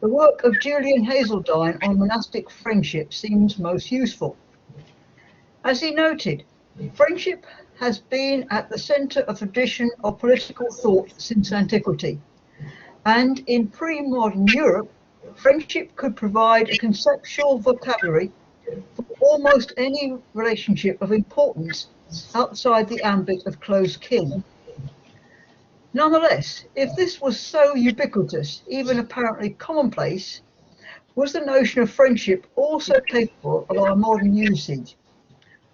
The work of Julian Hazeldine on monastic friendship seems most useful. As he noted, friendship has been at the centre of tradition of political thought since antiquity, and in pre-modern Europe, friendship could provide a conceptual vocabulary for almost any relationship of importance outside the ambit of close kin. Nonetheless, if this was so ubiquitous, even apparently commonplace, was the notion of friendship also capable of our modern usage,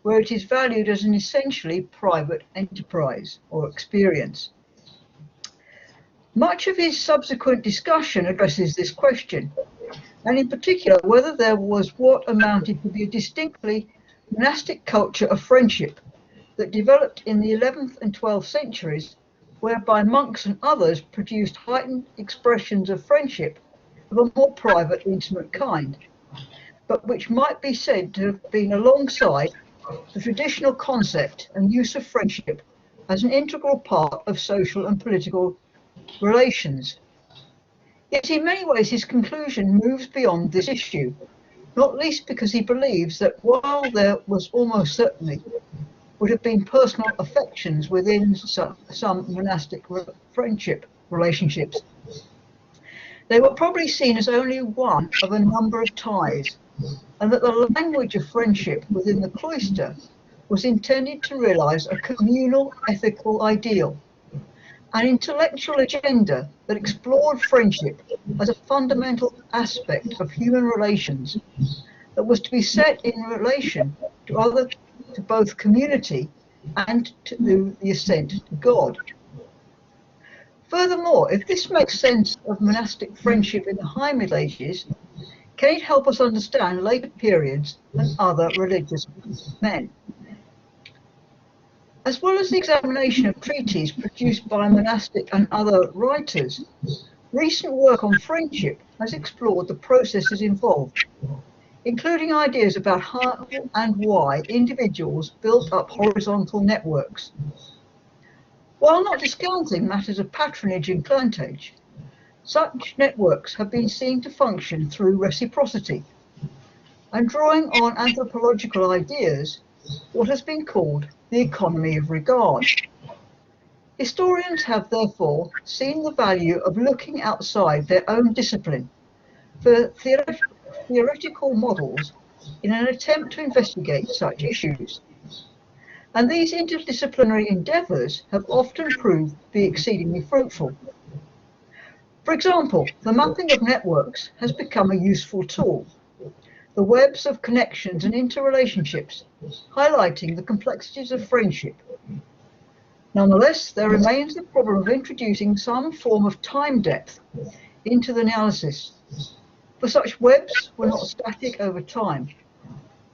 where it is valued as an essentially private enterprise or experience? Much of his subsequent discussion addresses this question, and in particular whether there was what amounted to be a distinctly monastic culture of friendship that developed in the 11th and 12th centuries, whereby monks and others produced heightened expressions of friendship of a more private, intimate kind, but which might be said to have been alongside the traditional concept and use of friendship as an integral part of social and political relations. Yet in many ways his conclusion moves beyond this issue, not least because he believes that while there was almost certainly would have been personal affections within some monastic friendship relationships, they were probably seen as only one of a number of ties, and that the language of friendship within the cloister was intended to realise a communal ethical ideal, an intellectual agenda that explored friendship as a fundamental aspect of human relations that was to be set in relation to both community and to the ascent to God. Furthermore, if this makes sense of monastic friendship in the High Middle Ages, can it help us understand later periods and other religious men? As well as the examination of treatises produced by monastic and other writers, recent work on friendship has explored the processes involved, including ideas about how and why individuals built up horizontal networks. While not discounting matters of patronage and clientage, such networks have been seen to function through reciprocity, and drawing on anthropological ideas, what has been called the economy of regard. Historians have therefore seen the value of looking outside their own discipline for theoretical models in an attempt to investigate such issues. And these interdisciplinary endeavours have often proved to be exceedingly fruitful. For example, the mapping of networks has become a useful tool, the webs of connections and interrelationships, highlighting the complexities of friendship. Nonetheless, there remains the problem of introducing some form of time depth into the analysis, for such webs were not static over time,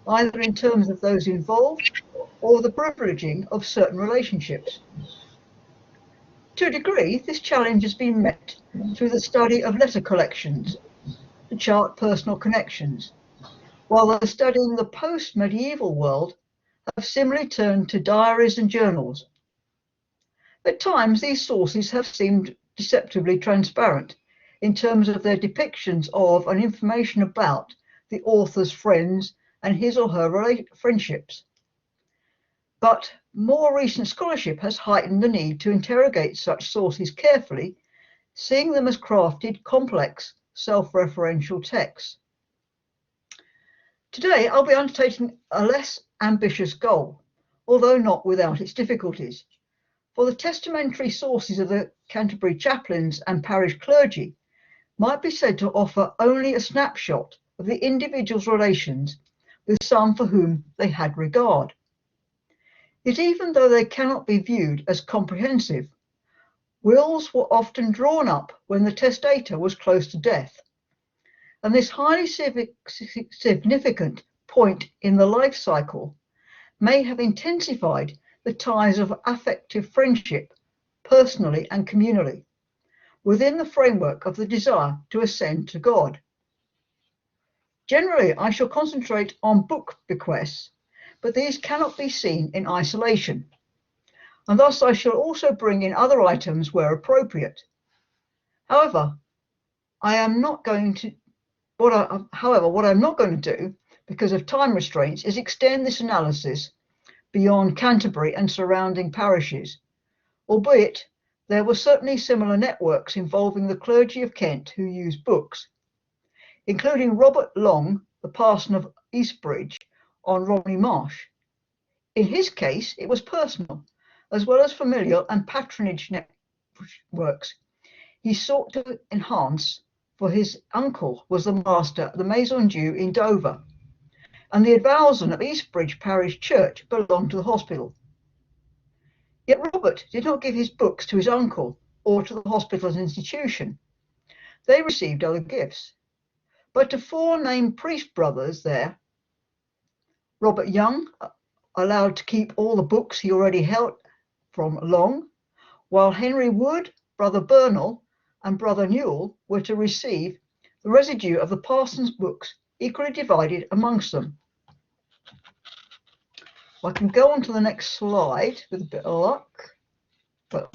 either in terms of those involved or the privileging of certain relationships. To a degree, this challenge has been met through the study of letter collections to chart personal connections, while those studying the post-medieval world have similarly turned to diaries and journals. At times, these sources have seemed deceptively transparent in terms of their depictions of and information about the author's friends and his or her friendships. But more recent scholarship has heightened the need to interrogate such sources carefully, seeing them as crafted, complex, self-referential texts. Today, I'll be undertaking a less ambitious goal, although not without its difficulties. For the testamentary sources of the Canterbury chaplains and parish clergy might be said to offer only a snapshot of the individual's relations with some for whom they had regard. Yet even though they cannot be viewed as comprehensive, wills were often drawn up when the testator was close to death, and this highly significant point in the life cycle may have intensified the ties of affective friendship, personally and communally, within the framework of the desire to ascend to God. Generally, I shall concentrate on book bequests, but these cannot be seen in isolation, and thus I shall also bring in other items where appropriate. However, I am not going to, however, what I'm not going to do, because of time restraints, is extend this analysis beyond Canterbury and surrounding parishes, albeit there were certainly similar networks involving the clergy of Kent who used books, including Robert Long, the parson of Eastbridge on Romney Marsh. In his case, it was personal, as well as familial and patronage networks he sought to enhance, for his uncle was the master of the Maison Dieu in Dover, and the advowson of Eastbridge Parish Church belonged to the hospital. Yet Robert did not give his books to his uncle or to the hospital's institution. They received other gifts. But to four named priest brothers there, Robert Young allowed to keep all the books he already held from Long, while Henry Wood, Brother Bernal, and Brother Newell were to receive the residue of the parson's books, equally divided amongst them. I can go on to the next slide with a bit of luck, but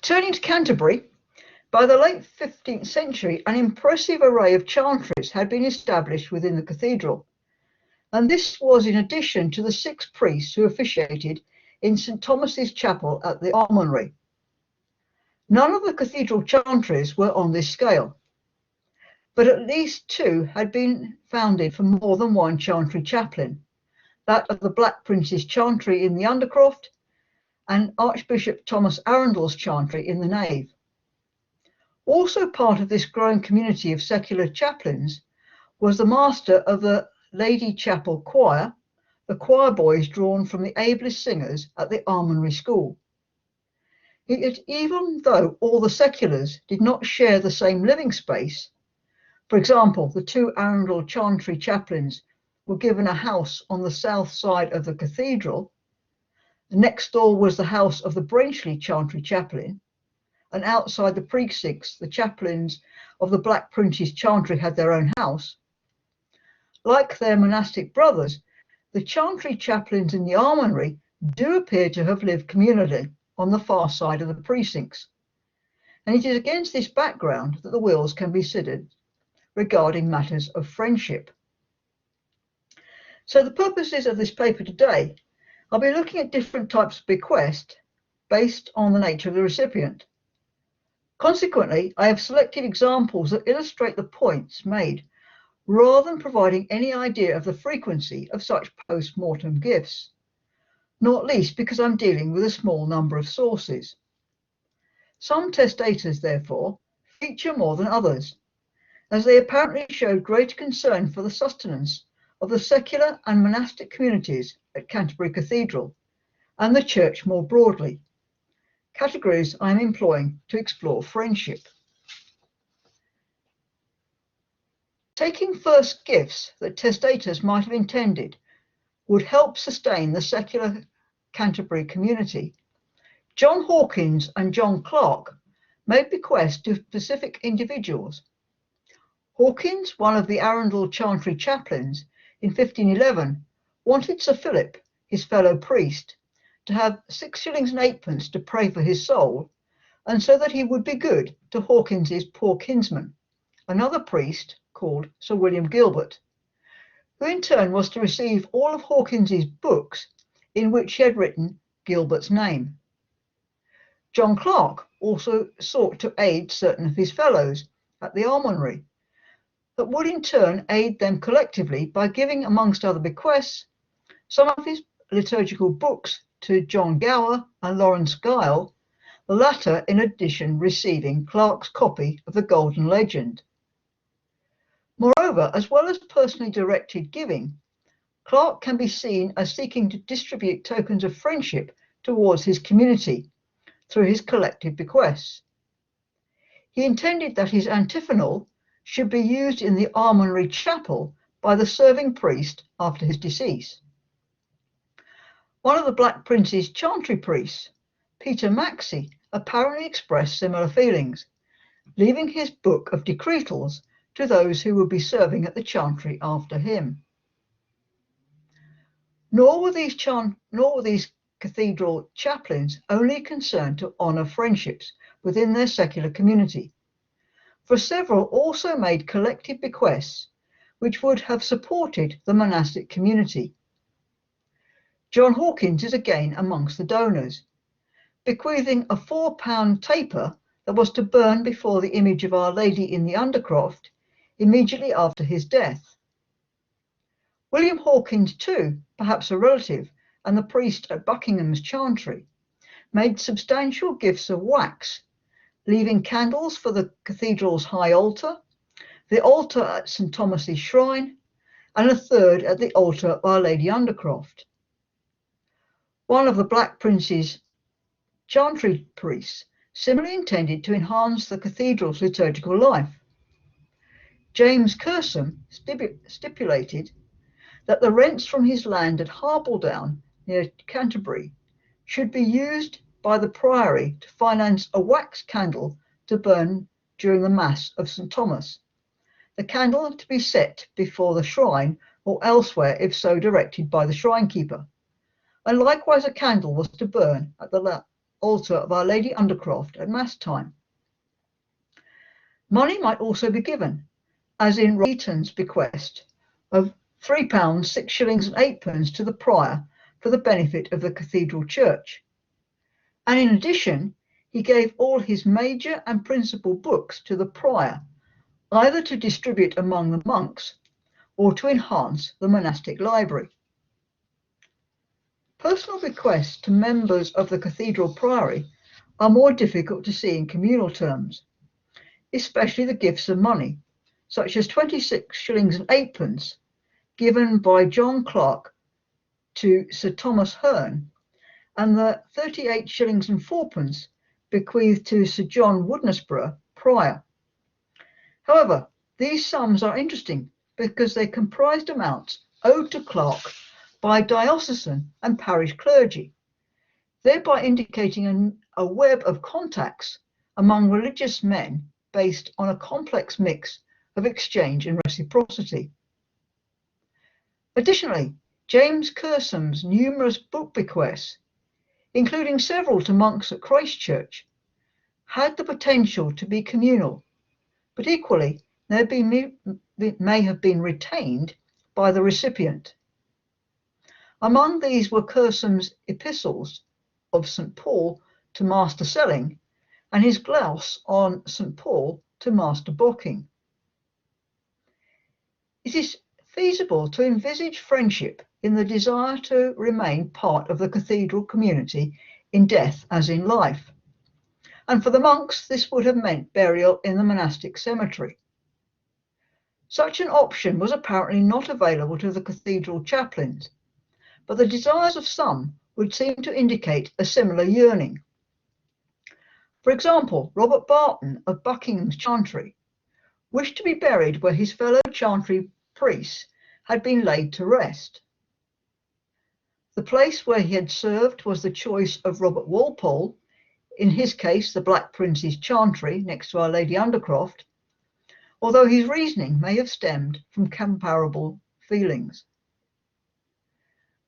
turning to Canterbury, by the late 15th century, an impressive array of chantries had been established within the cathedral, and this was in addition to the 6 priests who officiated in St. Thomas's Chapel at the Almonry. None of the cathedral chantries were on this scale, but at least 2 had been founded for more than one chantry chaplain, that of the Black Prince's chantry in the Undercroft and Archbishop Thomas Arundel's chantry in the nave. Also part of this growing community of secular chaplains was the master of the Lady Chapel Choir, the choir boys drawn from the ablest singers at the Almonry School. Yet even though all the seculars did not share the same living space, for example, the 2 Arundel chantry chaplains were given a house on the south side of the cathedral. Next door was the house of the Brenchley chantry chaplain, and outside the precincts, the chaplains of the Black Prince's chantry had their own house. Like their monastic brothers, the chantry chaplains in the almonry do appear to have lived communally on the far side of the precincts. And it is against this background that the wills can be considered regarding matters of friendship. So the purposes of this paper today, I'll be looking at different types of bequest based on the nature of the recipient. Consequently, I have selected examples that illustrate the points made, rather than providing any idea of the frequency of such post-mortem gifts, not least because I'm dealing with a small number of sources. Some testators, therefore, feature more than others, as they apparently showed greater concern for the sustenance of the secular and monastic communities at Canterbury Cathedral and the church more broadly, categories I am employing to explore friendship. Taking first gifts that testators might have intended would help sustain the secular Canterbury community, John Hawkins and John Clarke made bequests to specific individuals. Hawkins, one of the Arundel chantry chaplains, in 1511 wanted Sir Philip, his fellow priest, to have 6 shillings and 8pence to pray for his soul, and so that he would be good to Hawkins's poor kinsman, another priest called Sir William Gilbert, who in turn was to receive all of Hawkins's books in which he had written Gilbert's name. John Clarke also sought to aid certain of his fellows at the almonry, that would in turn aid them collectively by giving, amongst other bequests, some of his liturgical books to John Gower and Lawrence Guile, the latter in addition receiving Clarke's copy of the Golden Legend. Moreover, as well as personally directed giving, Clarke can be seen as seeking to distribute tokens of friendship towards his community through his collective bequests. He intended that his antiphonal should be used in the almonry chapel by the serving priest after his decease. One of the Black Prince's chantry priests, Peter Maxey, apparently expressed similar feelings, leaving his book of decretals to those who would be serving at the chantry after him. Nor were these cathedral chaplains only concerned to honour friendships within their secular community, for several also made collective bequests which would have supported the monastic community. John Hawkins is again amongst the donors, bequeathing a £4 taper that was to burn before the image of Our Lady in the Undercroft immediately after his death. William Hawkins too, perhaps a relative and the priest at Buckingham's chantry, made substantial gifts of wax, leaving candles for the cathedral's high altar, the altar at St Thomas's shrine, and a third at the altar of Our Lady Undercroft. One of the Black Prince's chantry priests similarly intended to enhance the cathedral's liturgical life. James Cursom stipulated that the rents from his land at Harbledown near Canterbury should be used by the priory to finance a wax candle to burn during the Mass of St Thomas, the candle to be set before the shrine or elsewhere if so directed by the shrinekeeper, and likewise a candle was to burn at the altar of Our Lady Undercroft at Mass time. Money might also be given, as in Eaton's bequest of £3, 6 shillings and 8p to the prior for the benefit of the cathedral church. And in addition, he gave all his major and principal books to the prior, either to distribute among the monks or to enhance the monastic library. Personal bequests to members of the cathedral priory are more difficult to see in communal terms, especially the gifts of money, such as 26 shillings and 8p given by John Clark to Sir Thomas Hearne, and the 38 shillings and 4p bequeathed to Sir John Woodnesborough, prior. However, these sums are interesting because they comprised amounts owed to Clark by diocesan and parish clergy, thereby indicating a web of contacts among religious men based on a complex mix of exchange and reciprocity. Additionally, James Cursom's numerous book bequests, including several to monks at Christ Church, had the potential to be communal, but equally may have been retained by the recipient. Among these were Cursom's epistles of St Paul to Master Selling and his gloss on St Paul to Master Bocking. It is feasible to envisage friendship in the desire to remain part of the cathedral community in death as in life, and for the monks this would have meant burial in the monastic cemetery. Such an option was apparently not available to the cathedral chaplains, but the desires of some would seem to indicate a similar yearning. For example, Robert Barton of Buckingham's chantry wished to be buried where his fellow chantry priests had been laid to rest. The place where he had served was the choice of Robert Walpole, in his case the Black Prince's chantry next to Our Lady Undercroft, although his reasoning may have stemmed from comparable feelings.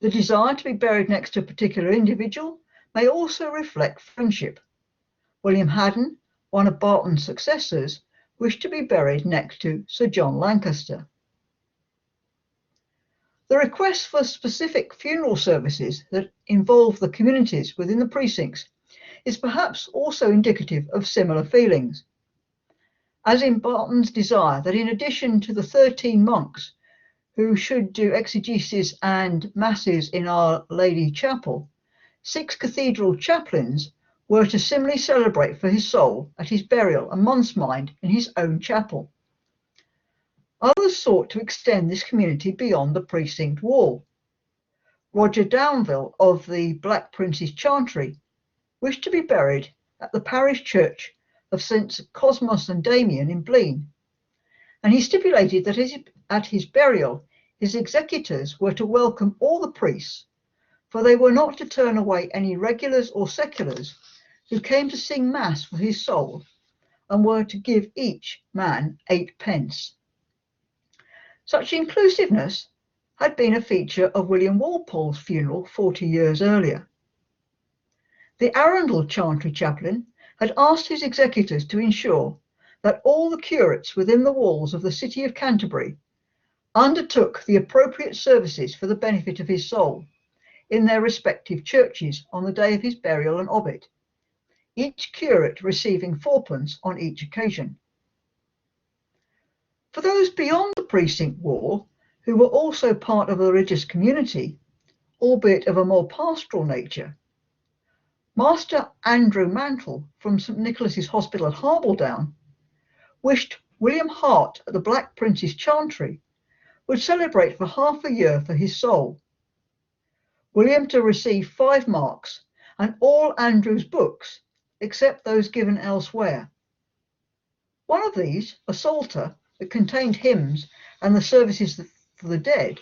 The desire to be buried next to a particular individual may also reflect friendship. William Haddon, one of Barton's successors, wished to be buried next to Sir John Lancaster. The request for specific funeral services that involve the communities within the precincts is perhaps also indicative of similar feelings, as in Barton's desire that in addition to the 13 monks who should do exegesis and masses in Our Lady Chapel, 6 cathedral chaplains were to similarly celebrate for his soul at his burial and month's mind in his own chapel. Others sought to extend this community beyond the precinct wall. Roger Downville of the Black Prince's chantry wished to be buried at the parish church of St Cosmas and Damian in Blean, and he stipulated that at his burial his executors were to welcome all the priests, for they were not to turn away any regulars or seculars who came to sing mass for his soul, and were to give each man 8p. Such inclusiveness had been a feature of William Walpole's funeral 40 years earlier. The Arundel chantry chaplain had asked his executors to ensure that all the curates within the walls of the city of Canterbury undertook the appropriate services for the benefit of his soul in their respective churches on the day of his burial and obit, each curate receiving 4d. On each occasion. For those beyond the precinct wall, who were also part of the religious community, albeit of a more pastoral nature, Master Andrew Mantle from St Nicholas's Hospital at Harbledown wished William Hart at the Black Prince's Chantry would celebrate for half a year for his soul. William to receive 5 marks and all Andrew's books, except those given elsewhere. One of these, a psalter that contained hymns and the services for the dead,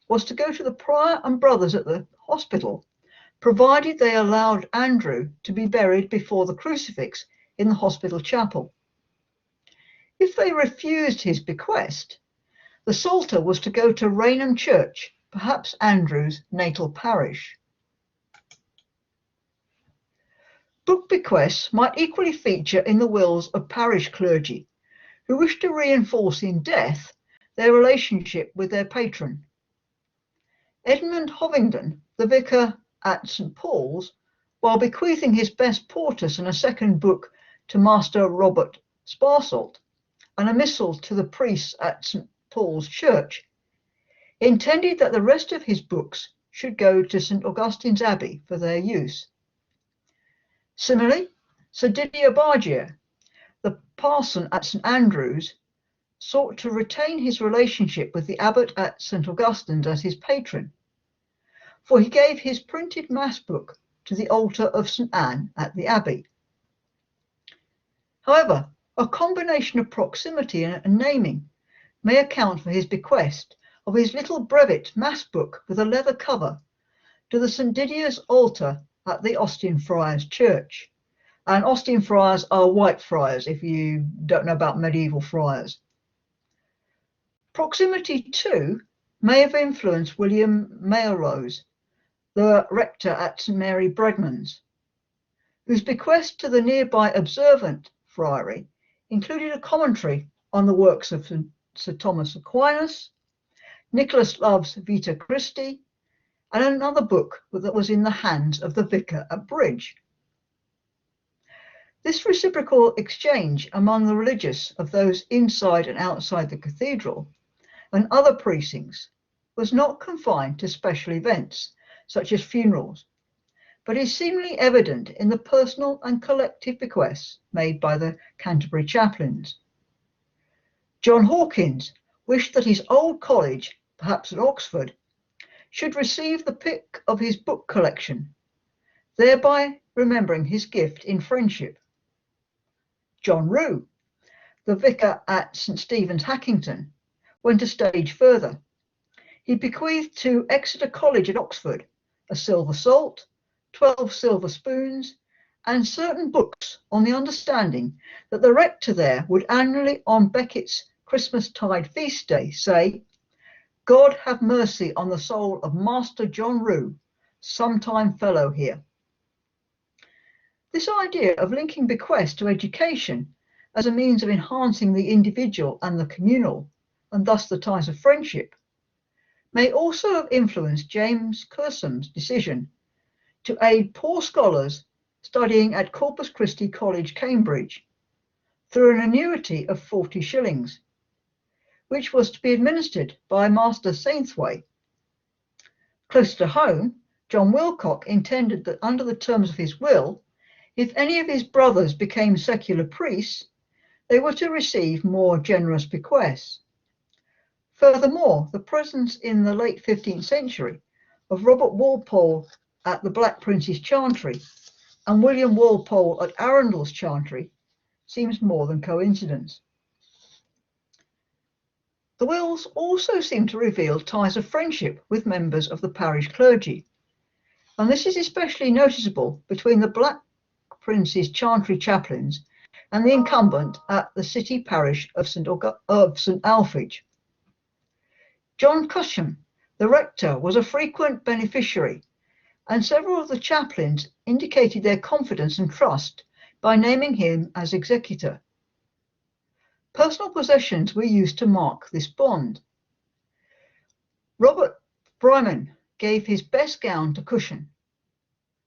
was to go to the prior and brothers at the hospital, provided they allowed Andrew to be buried before the crucifix in the hospital chapel. If they refused his bequest, the psalter was to go to Rainham Church, perhaps Andrew's natal parish. Book bequests might equally feature in the wills of parish clergy who wish to reinforce in death their relationship with their patron. Edmund Hovingdon, the vicar at St Paul's, while bequeathing his best portus and a second book to Master Robert Sparsalt and a missal to the priests at St Paul's Church, intended that the rest of his books should go to St Augustine's Abbey for their use. Similarly, Sir Didier Bargier, the parson at St Andrew's, sought to retain his relationship with the abbot at St Augustine's as his patron, for he gave his printed mass book to the altar of St Anne at the Abbey. However, a combination of proximity and naming may account for his bequest of his little brevet mass book with a leather cover to the St Didier's altar at the Austin Friars Church. And Austin Friars are white friars, if you don't know about medieval friars. Proximity too may have influenced William Melrose, the rector at St Mary Bregman's, whose bequest to the nearby Observant Friary included a commentary on the works of Sir Thomas Aquinas, Nicholas Love's Vita Christi, and another book that was in the hands of the vicar at Bridge. This reciprocal exchange among the religious of those inside and outside the cathedral and other precincts was not confined to special events such as funerals, but is seemingly evident in the personal and collective bequests made by the Canterbury chaplains. John Hawkins wished that his old college, perhaps at Oxford, should receive the pick of his book collection, thereby remembering his gift in friendship. John Rue, the vicar at St Stephen's Hackington, went a stage further. He bequeathed to Exeter College at Oxford a silver salt, 12 silver spoons, and certain books on the understanding that the rector there would annually on Becket's Christmastide feast day say, "God have mercy on the soul of Master John Rue, sometime fellow here." This idea of linking bequest to education as a means of enhancing the individual and the communal, and thus the ties of friendship, may also have influenced James Cursom's decision to aid poor scholars studying at Corpus Christi College, Cambridge, through an annuity of 40 shillings, which was to be administered by Master Sainthway. Close to home, John Wilcock intended that under the terms of his will, if any of his brothers became secular priests, they were to receive more generous bequests. Furthermore, the presence in the late 15th century of Robert Walpole at the Black Prince's Chantry and William Walpole at Arundel's Chantry seems more than coincidence. The wills also seem to reveal ties of friendship with members of the parish clergy, and this is especially noticeable between the Black Prince's Chantry chaplains and the incumbent at the city parish of St Alphege. John Cusham, the rector, was a frequent beneficiary, and several of the chaplains indicated their confidence and trust by naming him as executor. Personal possessions were used to mark this bond. Robert Bryman gave his best gown to Cushion.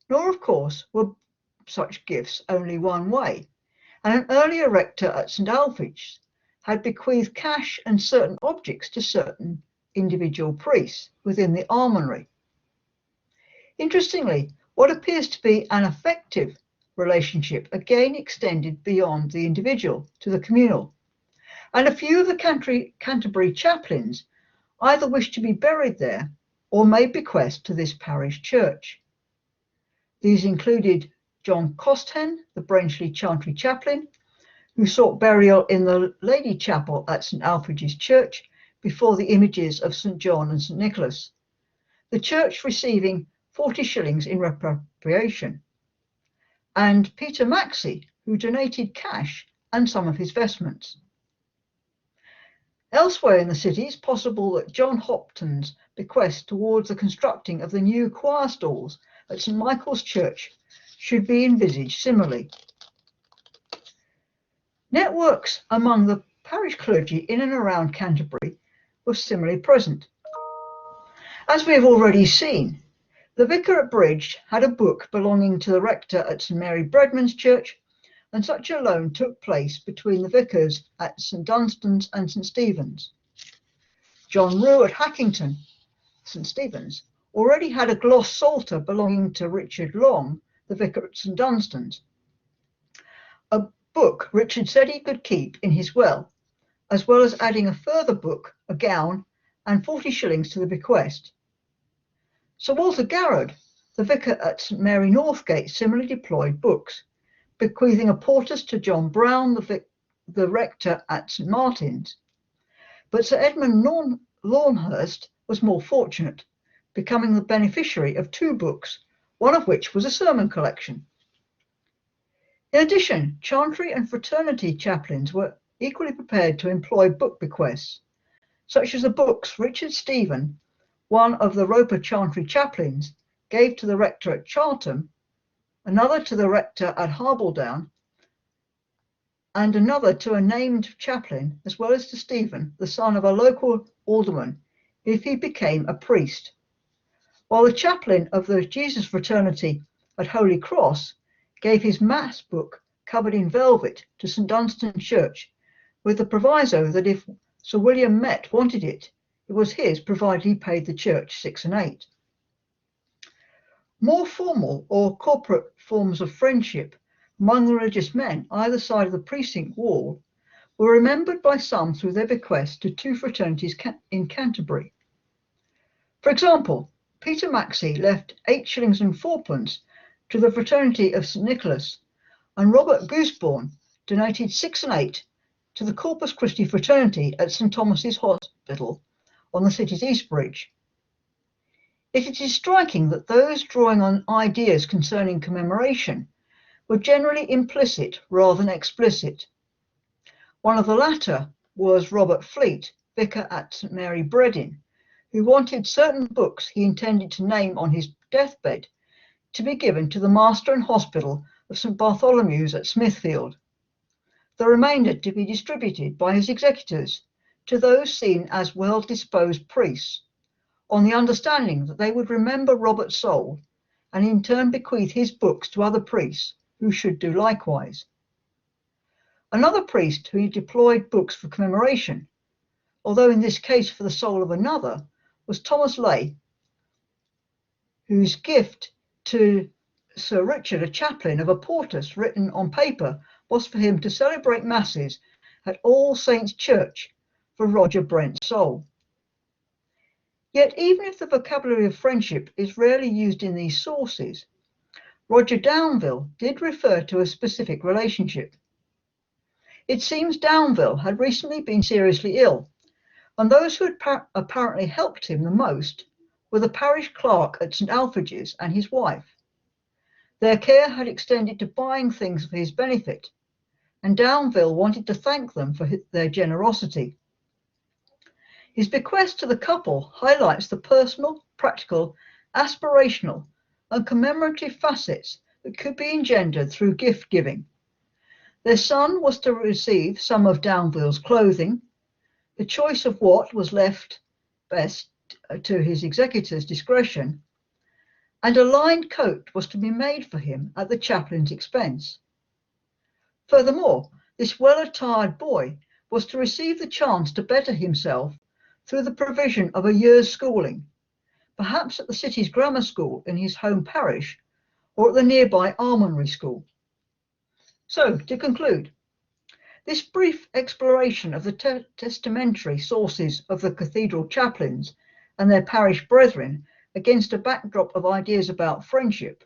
Nor, of course, were such gifts only one way, and an earlier rector at St Alphege had bequeathed cash and certain objects to certain individual priests within the almonry. Interestingly, what appears to be an affective relationship again extended beyond the individual to the communal, and a few of the Canterbury chaplains either wished to be buried there or made bequests to this parish church. These included John Costhen, the Brenchley chantry chaplain, who sought burial in the Lady Chapel at St Alphrege's Church before the images of St John and St Nicholas, the church receiving 40 shillings in repatriation, and Peter Maxey, who donated cash and some of his vestments. Elsewhere in the city, it's possible that John Hopton's bequest towards the constructing of the new choir stalls at St Michael's Church should be envisaged similarly. Networks among the parish clergy in and around Canterbury were similarly present. As we have already seen, the vicar at Bridge had a book belonging to the rector at St Mary Bredman's Church, and such a loan took place between the vicars at St Dunstan's and St Stephen's. John Rue at Hackington, St Stephen's, already had a gloss psalter belonging to Richard Long, the vicar at St Dunstan's, a book Richard said he could keep in his well as adding a further book, a gown, and 40 shillings to the bequest. Sir Walter Garrard, the vicar at St Mary Northgate, similarly deployed books, bequeathing a portus to John Brown, the rector at St Martin's. But Sir Edmund Lawnhurst was more fortunate, becoming the beneficiary of 2 books, one of which was a sermon collection. In addition, chantry and fraternity chaplains were equally prepared to employ book bequests, such as the books Richard Stephen, one of the Roper chantry chaplains, gave to the rector at Chartham, another to the rector at Harbledown, and another to a named chaplain, as well as to Stephen, the son of a local alderman, if he became a priest, while the chaplain of the Jesus Fraternity at Holy Cross gave his Mass book covered in velvet to St Dunstan Church, with the proviso that if Sir William Met wanted it, it was his, provided he paid the church 6 and 8. More formal or corporate forms of friendship among the religious men either side of the precinct wall were remembered by some through their bequests to 2 fraternities in Canterbury. For example, Peter Maxey left 8 shillings and 4pence to the fraternity of St Nicholas, and Robert Gooseborn donated 6 and 8 to the Corpus Christi fraternity at St Thomas's Hospital on the city's East Bridge. Yet it is striking that those drawing on ideas concerning commemoration were generally implicit rather than explicit. One of the latter was Robert Fleet, vicar at St Mary Bredin, who wanted certain books he intended to name on his deathbed to be given to the Master and Hospital of St Bartholomew's at Smithfield, the remainder to be distributed by his executors to those seen as well-disposed priests, on the understanding that they would remember Robert's soul and in turn bequeath his books to other priests who should do likewise. Another priest who deployed books for commemoration, although in this case for the soul of another, was Thomas Lay, whose gift to Sir Richard, a chaplain, of a portus written on paper was for him to celebrate masses at All Saints' Church for Roger Brent's soul. Yet even if the vocabulary of friendship is rarely used in these sources, Roger Downville did refer to a specific relationship. It seems Downville had recently been seriously ill, and those who had apparently helped him the most were the parish clerk at St Alphrege's and his wife. Their care had extended to buying things for his benefit, and Downville wanted to thank them for their generosity. His bequest to the couple highlights the personal, practical, aspirational, and commemorative facets that could be engendered through gift giving, Their son was to receive some of Downville's clothing. The choice of what was left best to his executor's discretion, and a lined coat was to be made for him at the chaplain's expense. Furthermore, this well-attired boy was to receive the chance to better himself through the provision of a year's schooling, perhaps at the city's grammar school in his home parish or at the nearby almonry school. So, to conclude, this brief exploration of the testamentary sources of the cathedral chaplains and their parish brethren against a backdrop of ideas about friendship,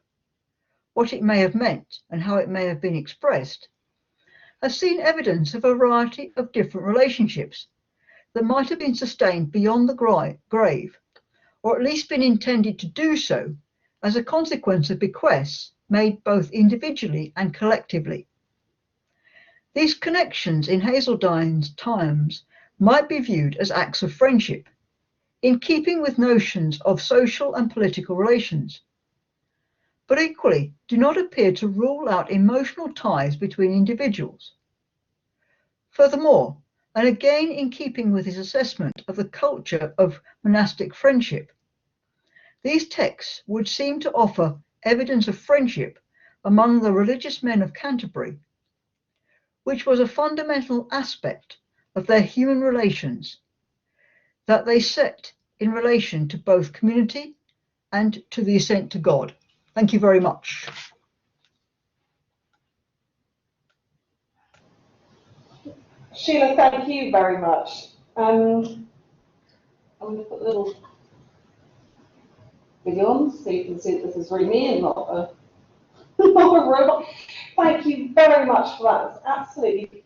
what it may have meant and how it may have been expressed, has seen evidence of a variety of different relationships that might have been sustained beyond the grave, or at least been intended to do so as a consequence of bequests made both individually and collectively. These connections in Hazeldine's times might be viewed as acts of friendship, in keeping with notions of social and political relations, but equally do not appear to rule out emotional ties between individuals. Furthermore, and again in keeping with his assessment of the culture of monastic friendship, these texts would seem to offer evidence of friendship among the religious men of Canterbury, which was a fundamental aspect of their human relations that they set in relation to both community and to the ascent to God. Thank you very much. Sheila, thank you very much. I'm going to put a little video on so you can see that this is really me and not a robot. Thank you very much for that. It's absolutely